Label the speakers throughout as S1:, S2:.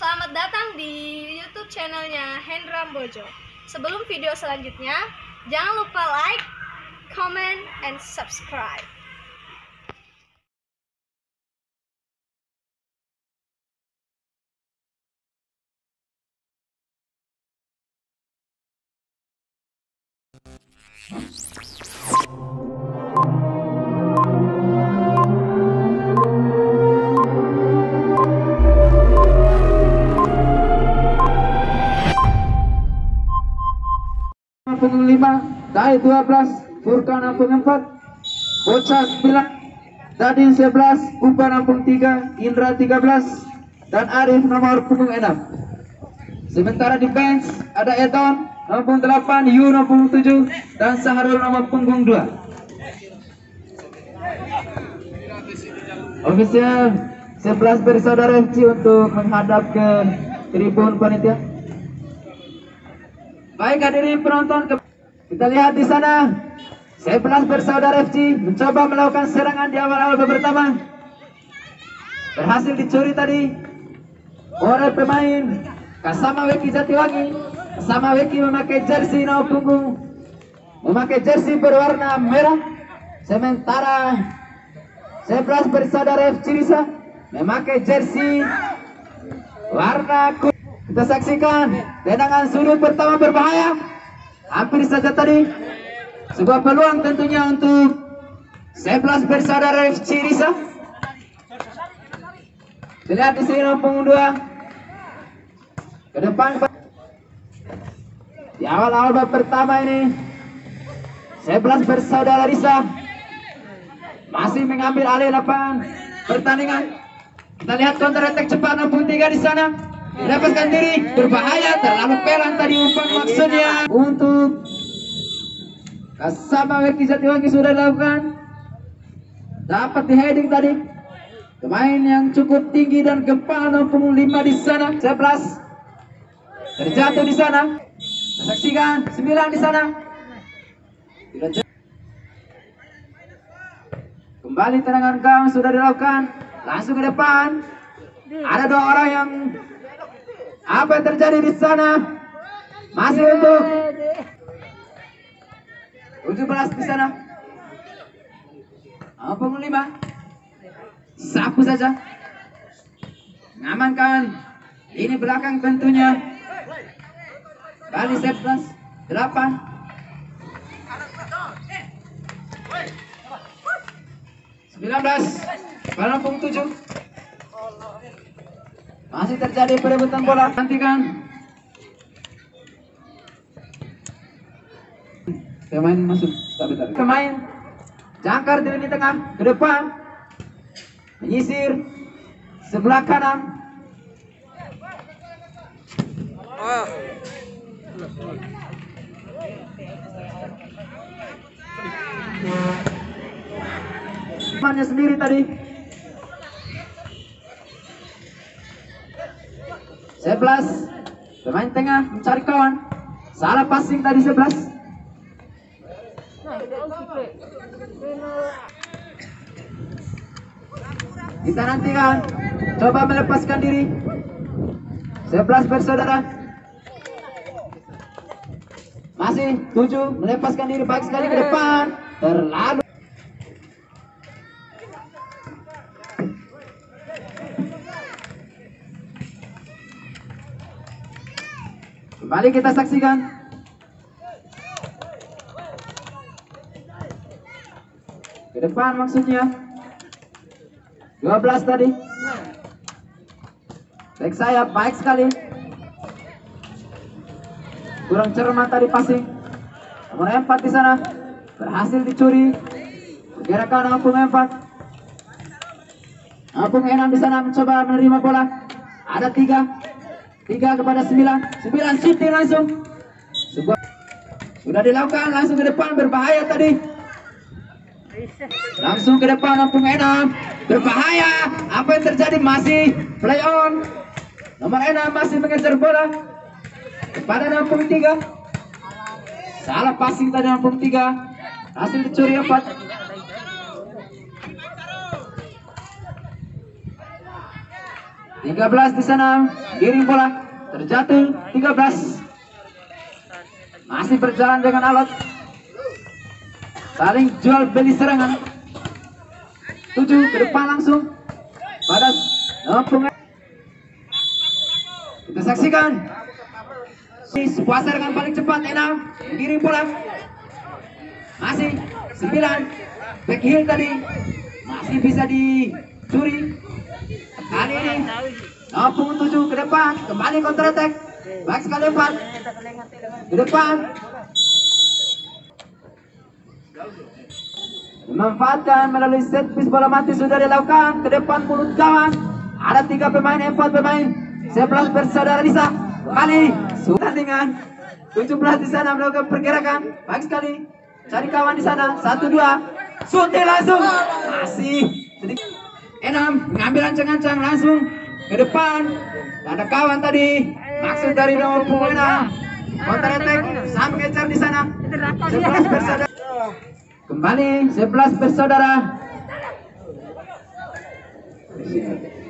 S1: Selamat datang di YouTube channelnya Hendra Bojo. Sebelum video selanjutnya, jangan lupa like, comment, and subscribe.
S2: Punggung 5, Dai 12, Furkan Ampung 4, Bocah 9, Dadin 11, Upan Ampung 3, Indra 13, dan Arif nomor punggung 6. Sementara di bench ada Eton nomor punggung 8, Yu nomor punggung 7, dan Saharul nomor punggung 2. Ofisial 11 bersaudara FC untuk menghadap ke tribun panitia. Baik hadirin penonton, kita lihat di sana 11 bersaudara FC mencoba melakukan serangan di awal-awal babak pertama. Berhasil dicuri tadi oleh pemain Kasama Weki Jatiwangi. Kasama Weki memakai jersey nomor punggung, memakai jersey berwarna merah. Sementara 11 bersaudara FC Risa memakai jersey warna kuning. Kita saksikan tendangan sudut pertama berbahaya. Hampir saja tadi sebuah peluang tentunya untuk 11 bersaudara FC Risa. Lihat di sini punggung 2 ke depan. Di awal-awal babak pertama ini 11 bersaudara Risa masih mengambil alih lapangan pertandingan. Kita lihat counter attack cepat punggung 3 di sana. Lepaskan diri, berbahaya, terlalu pelan tadi umpan maksudnya untuk Kasama Weki Jatiwangi sudah dilakukan. Dapat di heading tadi. Pemain yang cukup tinggi dan kepala nomor punggung 5 di sana. 11 terjatuh di sana. Saksikan 9 di sana. Kembali tendangan gawang sudah dilakukan. Langsung ke depan. Ada dua orang yang apa yang terjadi di sana? Masih untuk 17 di sana. Punggung 5 sapu saja mengamankan ini belakang tentunya. Bali 11 8 19 Bali punggung 7. Masih terjadi perebutan bola. Nantikan pemain masuk. Pemain jangkar di lini tengah ke depan, menyisir sebelah kanan. Temannya sendiri tadi. 11 pemain tengah mencari kawan. Salah passing tadi 11. Kita nantikan coba melepaskan diri 11 bersaudara. Masih 7 melepaskan diri baik sekali ke depan. Terlalu kembali kita saksikan ke depan maksudnya 12 tadi. Baik sayap baik sekali. Kurang cermat tadi passing. Nomor 4 di sana berhasil dicuri. Pergerakan Ampung 4. Ampung 6 di sana mencoba menerima bola. Ada 3 kepada 9 shooting langsung. Sudah dilakukan langsung ke depan, berbahaya tadi. Langsung ke depan Ampung 6 berbahaya. Apa yang terjadi? Masih play on. Nomor 6 masih mengejar bola kepada Ampung 3. Salah passing tadi Ampung 3. Hasil dicuri 4. 13 di sana, giring bola, terjatuh 13. Masih berjalan dengan alot. Saling jual beli serangan. 7 ke depan langsung. Pada kita saksikan. Sebuah serangan paling cepat Enam, giring bola. Masih 9. Back heel tadi masih bisa dicuri. Kali ini 67 ke depan, kembali counter attack. Baik sekali 4 ke depan. Memanfaatkan melalui set piece bola mati sudah dilakukan ke depan mulut kawan. Ada 3 pemain, 4 pemain. 11 bersaudara Lisa. Kembali pertandingan 17 di sana melakukan pergerakan. Baik sekali. Cari kawan di sana. 1-2. Suntik langsung. Masih sedikit. 6 mengambil ancang-ancang langsung ke depan. Ada kawan tadi. Maksud dari nomor punggung 6. Counter attack. Sam mengejar di sana. 11 bersaudara. Kembali 11 bersaudara.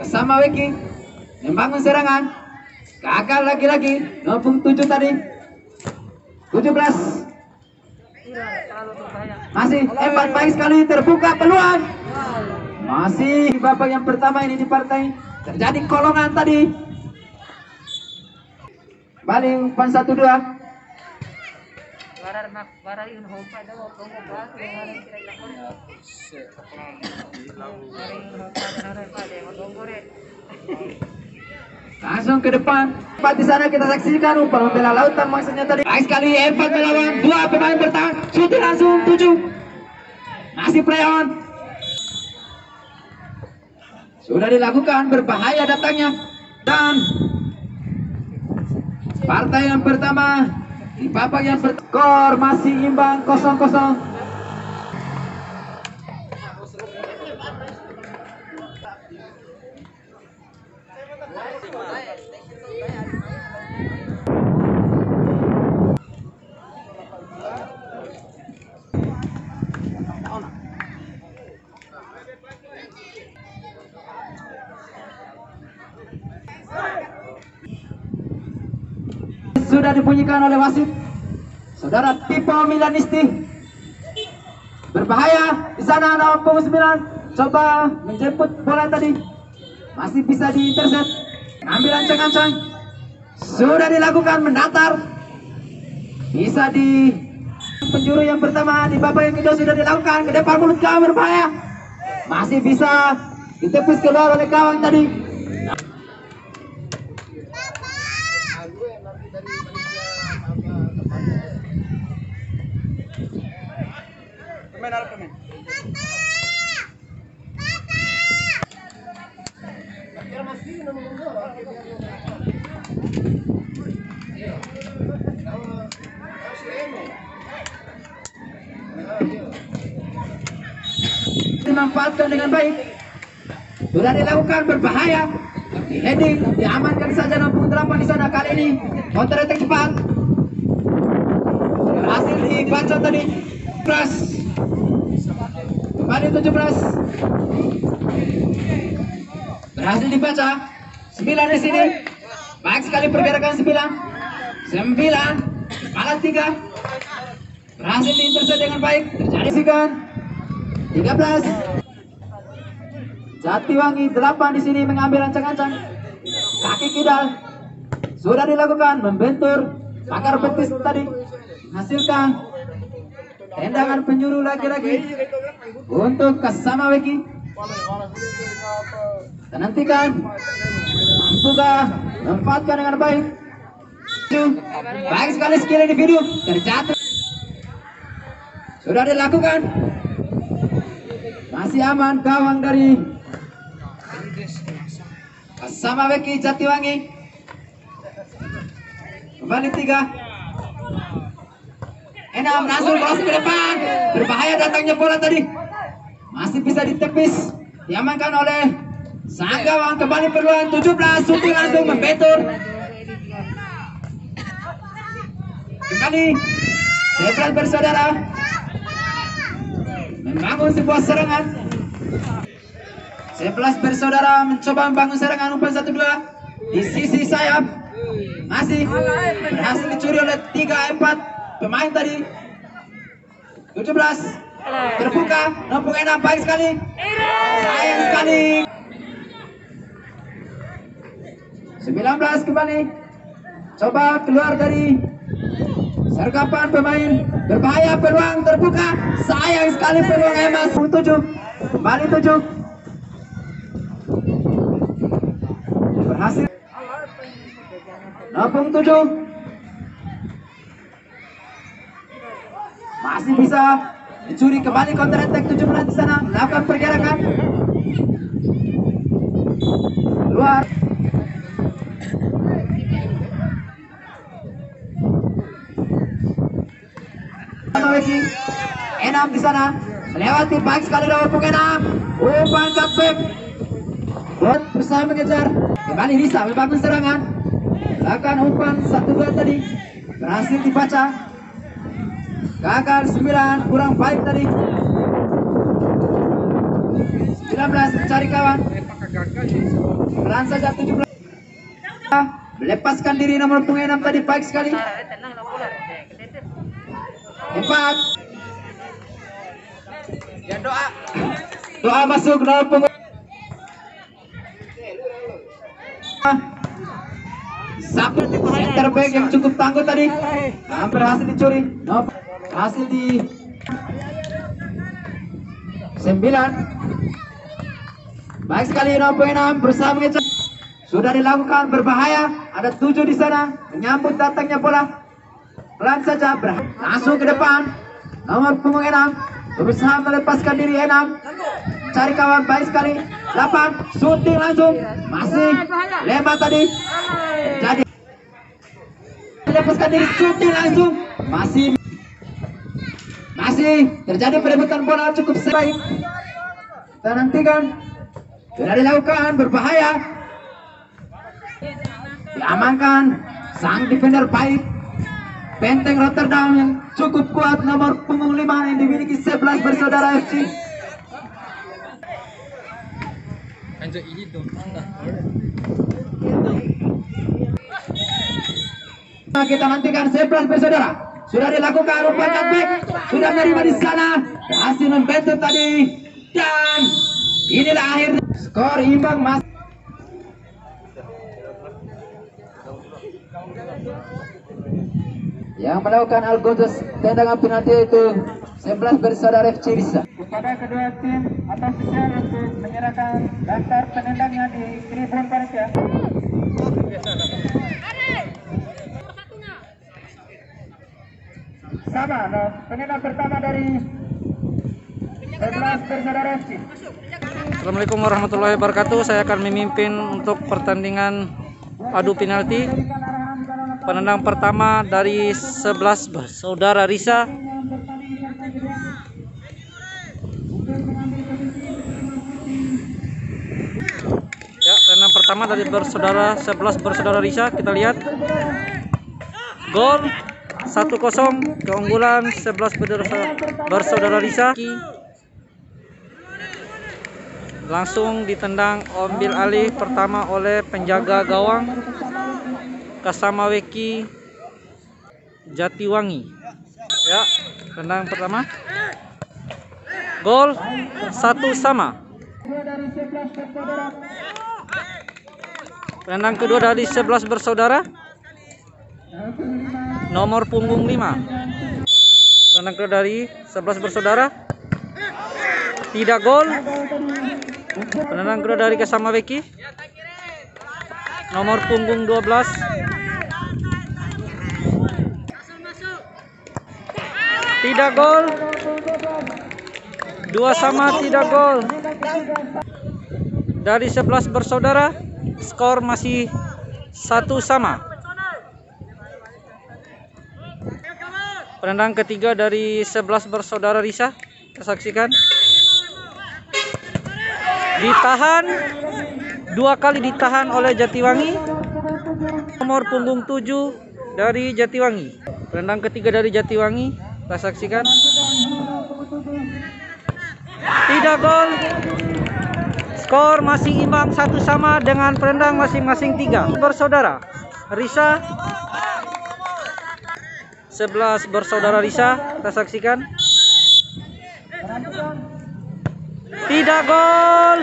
S2: Bersama Weki membangun serangan. Gagal lagi-lagi. Nomor punggung 7 tadi. 17. Masih 4 baik sekali, terbuka peluang. Masih babak yang pertama ini di partai. Terjadi kolongan tadi. Balik umpan 1-2. Langsung ke depan. Di sana kita saksikan umpan membela lautan maksudnya tadi. Baik sekali 4 melawan 2 pemain bertahan. Shooting langsung 7. Masih play on. Sudah dilakukan, berbahaya datangnya. Dan partai yang pertama di babak yang skor masih imbang 0-0. Sudah dibunyikan oleh wasit saudara Pipo Milanisti. Berbahaya di sana nomor punggung 9 coba menjemput bola tadi, masih bisa diintercept. Ambil ancang-ancang sudah dilakukan, mendatar bisa di penjuru yang pertama. Di babak yang kedua sudah dilakukan ke depan mulut kawan, berbahaya, masih bisa ditepis keluar oleh kawan tadi. Dimanfaatkan dengan baik, sudah dilakukan, berbahaya, di heading diamankan saja 68 di sana. Kali ini counter attack cepat berhasil dibaca tadi. Plus kembali 17 berhasil dibaca. 9 di sini, baik sekali pergerakan 9 malah 3 berhasil diintercept dengan baik. Terjadi sikan 13. Jatiwangi 8 di sini mengambil ancang-ancang. Kaki kidal sudah dilakukan, membentur pakar betis tadi, hasilkan tendangan penjuru lagi-lagi untuk Kasama Weki. Nantikan mampukah memanfaatkan dengan baik. Baik sekali skill individu, terjatuh sudah dilakukan, masih aman gawang dari Kasama Weki Jatiwangi. Kembali 3. Enam langsung bola ke depan, berbahaya datangnya bola tadi, masih bisa ditepis, diamankan oleh sang gawang. Kembali peluang 17, shooting langsung membentur. Kembali 11 bersaudara membangun sebuah serangan. 11 bersaudara mencoba membangun serangan umpan 1-2 di sisi sayap. Masih berhasil dicuri oleh 3-4 pemain tadi. 17 terbuka, nampung enak, baik sekali. Sayang sekali. 19 kembali. Coba keluar dari sergapan pemain, berbahaya, peluang terbuka. Sayang sekali peluang emas. 7 kembali 7. Berhasil. Nampung 7. Masih bisa dicuri kembali, counter attack 17 di sana, melakukan pergerakan keluar. Enam di sana melewati, baik sekali nampung Enam, umpan cutback buat berusaha mengejar. Kembali Risa membangun serangan, melakukan umpan 1-2 tadi berhasil dibaca. Gagal 9, kurang baik tadi. 19 mencari kawan, pelan saja 17. Melepaskan diri nomor punggung 6 tadi, baik sekali. 4. Ya, doa masuk nomor punggung. Satu center back yang cukup tangguh tadi, berhasil dicuri. Hasil di 9. Baik sekali nomor 6 berusaha mengejar. Sudah dilakukan, berbahaya. Ada 7 di sana menyambut datangnya bola. Pelan saja, langsung ke depan. Nomor punggung 6 berusaha melepaskan diri. 6 cari kawan, baik sekali. 8 shooting langsung, masih lewat tadi. Jadi melepaskan diri, shooting langsung, masih terjadi perebutan bola cukup baik. Kita nantikan, sudah dilakukan, berbahaya. Diamankan sang defender baik, benteng Rotterdam yang cukup kuat, nomor punggung 5 yang dimiliki 11 bersaudara FC. Kita nantikan 11 bersaudara. Sudah dilakukan umpan cutback, sudah menerima di sana, berhasil membentuk tadi, dan inilah akhir skor imbang mas. Yang melakukan algodos tendangan penalti itu 11 bersaudara FC Risa. Kepada kedua tim atau ofisial untuk menyerahkan daftar penendangnya di tribun panitia. Sama, penendang pertama dari 11 bersaudara FC.
S3: Assalamualaikum warahmatullahi wabarakatuh. Saya akan memimpin untuk pertandingan adu penalti. Penendang pertama dari 11 bersaudara Risa. Ya, penendang pertama dari 11 bersaudara Risa. Kita lihat. Gol 1-0 keunggulan 11 bersaudara Risa. Langsung ditendang, ambil alih pertama oleh penjaga gawang Kasamaweki Jatiwangi. Ya, tendang pertama. Gol 1-1. Tendang kedua dari 11 bersaudara. Nomor punggung 5. Tendang kedua dari 11 bersaudara. Tidak gol. Penendang kedua dari Kasamaweki. Nomor punggung 12. Tidak gol. 2-2, tidak gol. Dari 11 bersaudara, skor masih 1-1. Penendang ketiga dari 11 bersaudara Risa. Kita saksikan. Ditahan, 2 kali ditahan oleh Jatiwangi. Nomor punggung 7 dari Jatiwangi. Penendang ketiga dari Jatiwangi, kita saksikan. Tidak gol. Skor masih imbang 1-1 dengan penendang masing-masing 3 bersaudara. Risa 11 bersaudara Risa, kita saksikan. Tidak gol.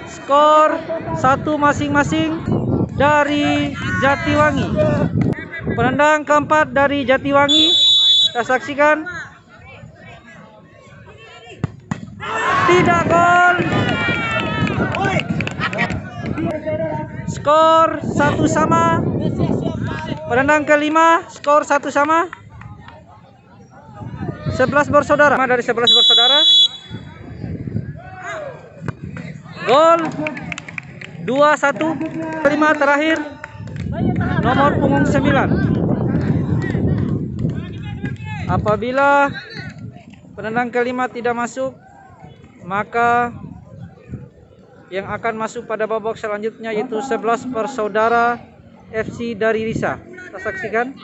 S3: Skor 1 masing-masing dari Jatiwangi. Penendang keempat dari Jatiwangi, kita saksikan. Tidak gol. Skor 1-1. Penendang kelima, skor 1-1. 11 bersaudara. Dari 11 bersaudara. Gol 2-1. Kelima terakhir. Nomor punggung 9. Apabila penendang kelima tidak masuk, maka yang akan masuk pada babak selanjutnya yaitu 11 bersaudara FC dari Risa. Kita saksikan.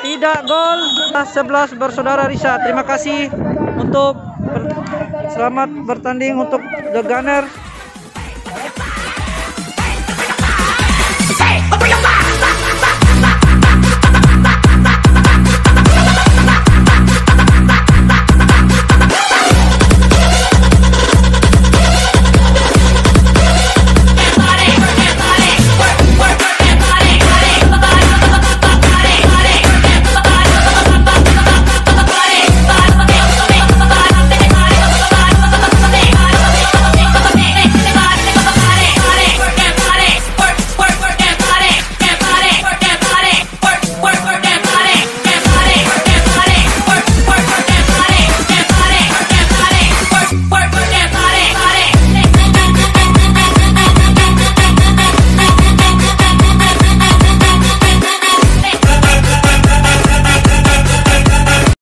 S3: Tidak gol. 11 bersaudara Risa. Terima kasih untuk selamat bertanding untuk The Gunner.